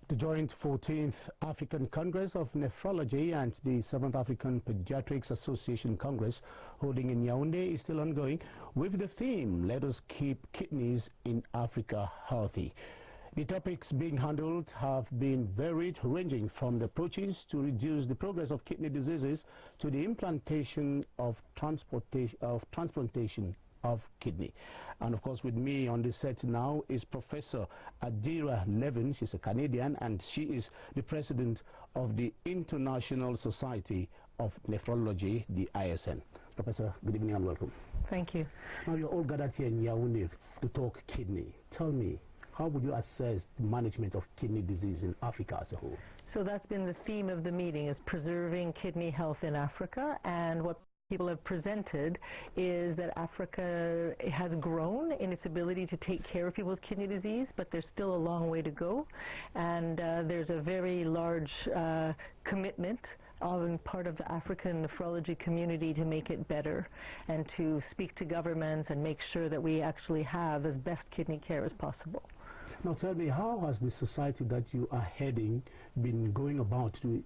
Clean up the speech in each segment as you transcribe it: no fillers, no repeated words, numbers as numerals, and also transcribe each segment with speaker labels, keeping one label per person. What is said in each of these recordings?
Speaker 1: The joint 14th African Congress of Nephrology and the 7th African Pediatrics Association Congress holding in Yaounde is still ongoing with the theme, "Let us keep kidneys in Africa healthy." The topics being handled have been varied, ranging from the approaches to reduce the progress of kidney diseases to the implantation of transplantation of kidney. And of course, with me on the set now is Professor Adeera Levin. She's a Canadian and she is the president of the International Society of Nephrology, the ISN. Professor, good evening and welcome.
Speaker 2: Thank you.
Speaker 1: Now you're all gathered here in Yaounde to talk kidney. Tell me, how would you assess the management of kidney disease in Africa as a whole?
Speaker 2: So that's been the theme of the meeting, is preserving kidney health in Africa. And what people have presented is that Africa has grown in its ability to take care of people with kidney disease, but there's still a long way to go. And there's a very large commitment on part of the African nephrology community to make it better and to speak to governments and make sure that we actually have as best kidney care as possible.
Speaker 1: Now tell me, how has the society that you are heading been going about to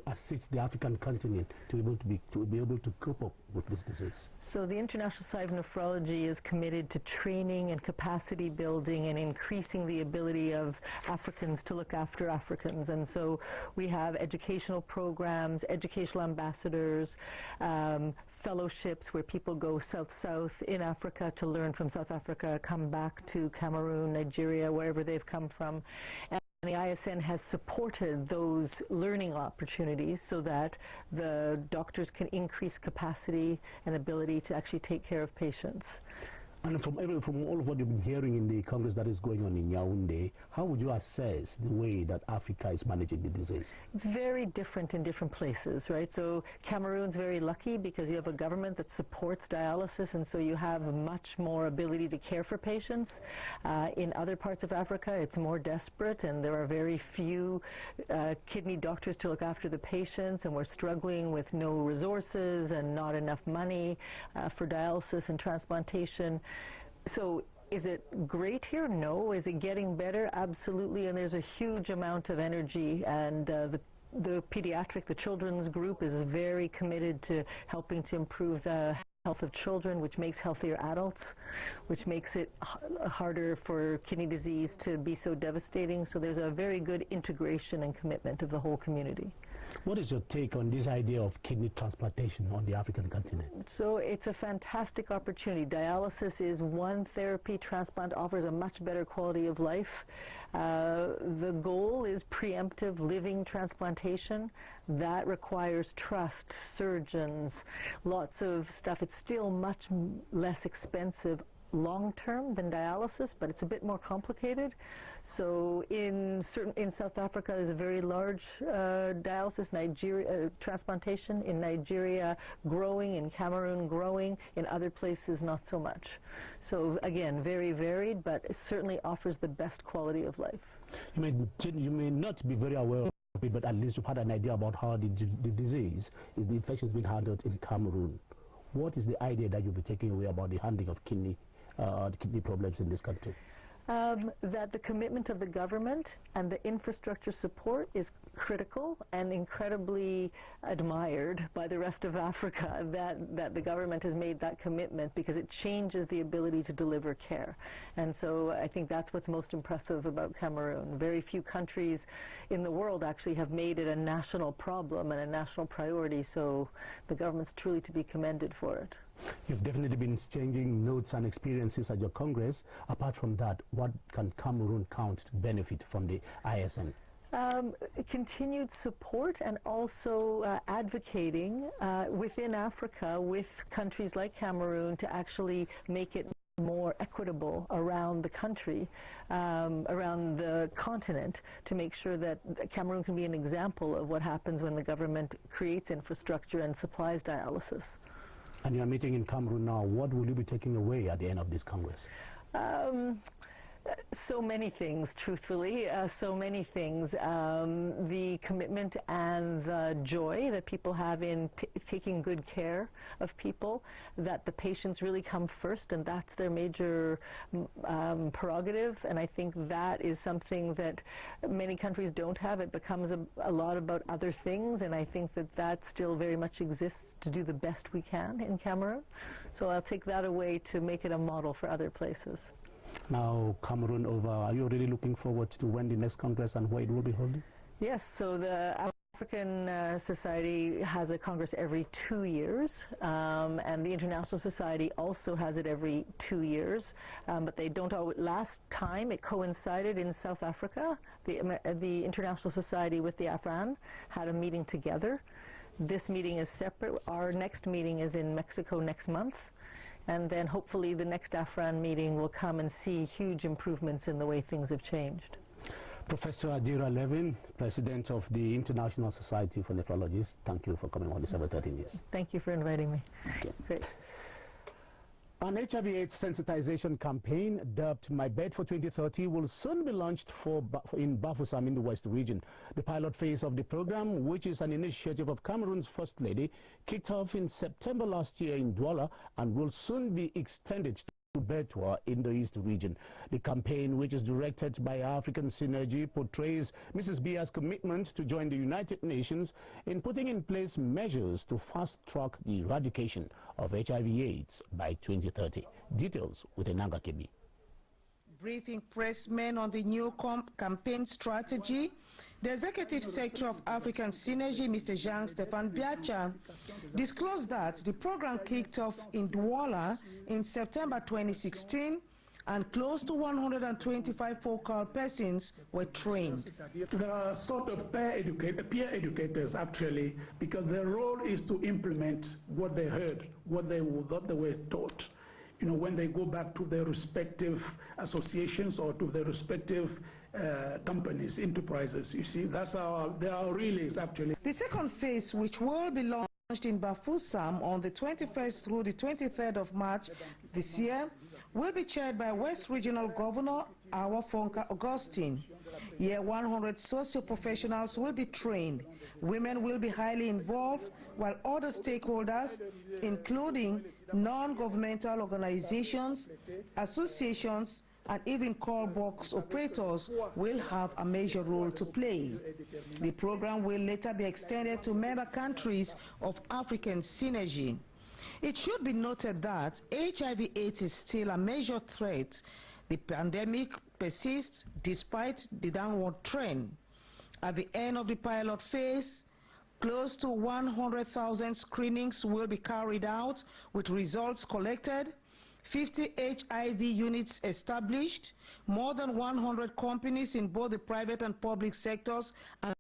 Speaker 1: assist the African continent to be able to cope up with this disease?
Speaker 2: So the International Society of Nephrology is committed to training and capacity building and increasing the ability of Africans to look after Africans. And so we have educational programs, educational ambassadors, fellowships where people go south-south in Africa to learn from South Africa, come back to Cameroon, Nigeria, wherever they've come from. And the ISN has supported those learning opportunities so that the doctors can increase capacity and ability to actually take care of patients.
Speaker 1: And from all of what you've been hearing in the Congress that is going on in Yaounde, how would you assess the way that Africa is managing the disease?
Speaker 2: It's very different in different places, right? So Cameroon's very lucky because you have a government that supports dialysis, and so you have much more ability to care for patients. In other parts of Africa, it's more desperate, and there are very few kidney doctors to look after the patients, and we're struggling with no resources and not enough money for dialysis and transplantation. So is it great here? No. Is it getting better? Absolutely. And there's a huge amount of energy, and the pediatric, the children's group is very committed to helping to improve the health of children, which makes healthier adults, which makes it harder for kidney disease to be so devastating. So there's a very good integration and commitment of the whole community.
Speaker 1: What is your take on this idea of kidney transplantation on the African continent?
Speaker 2: So it's a fantastic opportunity. Dialysis is one therapy. Transplant offers a much better quality of life. The goal is preemptive living transplantation. That requires trust, surgeons, lots of stuff. It's still much less expensive long-term than dialysis, but it's a bit more complicated. So in South Africa, there's a very large dialysis transplantation. In Nigeria, growing. In Cameroon, growing. In other places, not so much. So again, very varied, but it certainly offers the best quality of life.
Speaker 1: You may not be very aware of it, but at least you've had an idea about how the disease, the infection has been handled in Cameroon. What is the idea that you'll be taking away about the handling of kidney problems in this country?
Speaker 2: That the commitment of the government and the infrastructure support is critical and incredibly admired by the rest of Africa, that the government has made that commitment because it changes the ability to deliver care. And so I think that's what's most impressive about Cameroon. Very few countries in the world actually have made it a national problem and a national priority, so the government's truly to be commended for it.
Speaker 1: You've definitely been exchanging notes and experiences at your Congress. Apart from that, what can Cameroon count to benefit from the ISN?
Speaker 2: Continued support and also advocating within Africa with countries like Cameroon to actually make it more equitable around the country, around the continent, to make sure that Cameroon can be an example of what happens when the government creates infrastructure and supplies dialysis.
Speaker 1: And you are meeting in Cameroon now. What will you be taking away at the end of this Congress?
Speaker 2: So many things, truthfully, so many things. The commitment and the joy that people have in taking good care of people, that the patients really come first, and that's their major prerogative. And I think that is something that many countries don't have. It becomes a lot about other things, and I think that that still very much exists to do the best we can in Cameroon. So I'll take that away to make it a model for other places.
Speaker 1: Now, Cameroon over, are you really looking forward to when the next Congress and where it will be holding?
Speaker 2: Yes, so the African Society has a Congress every 2 years, and the International Society also has it every 2 years, but they don't always. Last time it coincided in South Africa. The International Society with the AFRAN had a meeting together. This meeting is separate. Our next meeting is in Mexico next month. And then hopefully the next AFRAN meeting will come and see huge improvements in the way things have changed.
Speaker 1: Professor Adeera Levin, President of the International Society for Nephrology, thank you for coming on this over 13 years.
Speaker 2: Thank you for inviting me.
Speaker 1: Okay.
Speaker 2: Great.
Speaker 1: An HIV/AIDS sensitization campaign dubbed My Bed for 2030 will soon be launched in Bafoussam in the West region. The pilot phase of the program, which is an initiative of Cameroon's First Lady, kicked off in September last year in Douala and will soon be extended to Bertoua in the East region. The campaign, which is directed by African Synergy, portrays Mrs. Bia's commitment to join the United Nations in putting in place measures to fast-track the eradication of HIV/AIDS by 2030. Details with Enanga Kebi.
Speaker 3: Briefing pressmen on the new campaign strategy, the Executive Secretary of African Synergy, Mr. Jean-Stéphane Biacha, disclosed that the program kicked off in Douala in September 2016, and close to 125 focal persons were trained.
Speaker 4: There are sort of peer educators actually, because their role is to implement what they heard, what they were taught. You know, when they go back to their respective associations or to their respective companies, enterprises, you see, that's they are relays actually.
Speaker 3: The second phase, which will be launched in Bafoussam on the 21st through the 23rd of March this year, will be chaired by West Regional Governor Awa Fonka Augustine. Here, 100 socio-professionals will be trained. Women will be highly involved, while other stakeholders, including non-governmental organizations, associations, and even call box operators, will have a major role to play. The program will later be extended to member countries of African Synergy. It should be noted that HIV/AIDS is still a major threat. The pandemic persists despite the downward trend. At the end of the pilot phase, close to 100,000 screenings will be carried out with results collected, 50 HIV units established, more than 100 companies in both the private and public sectors, and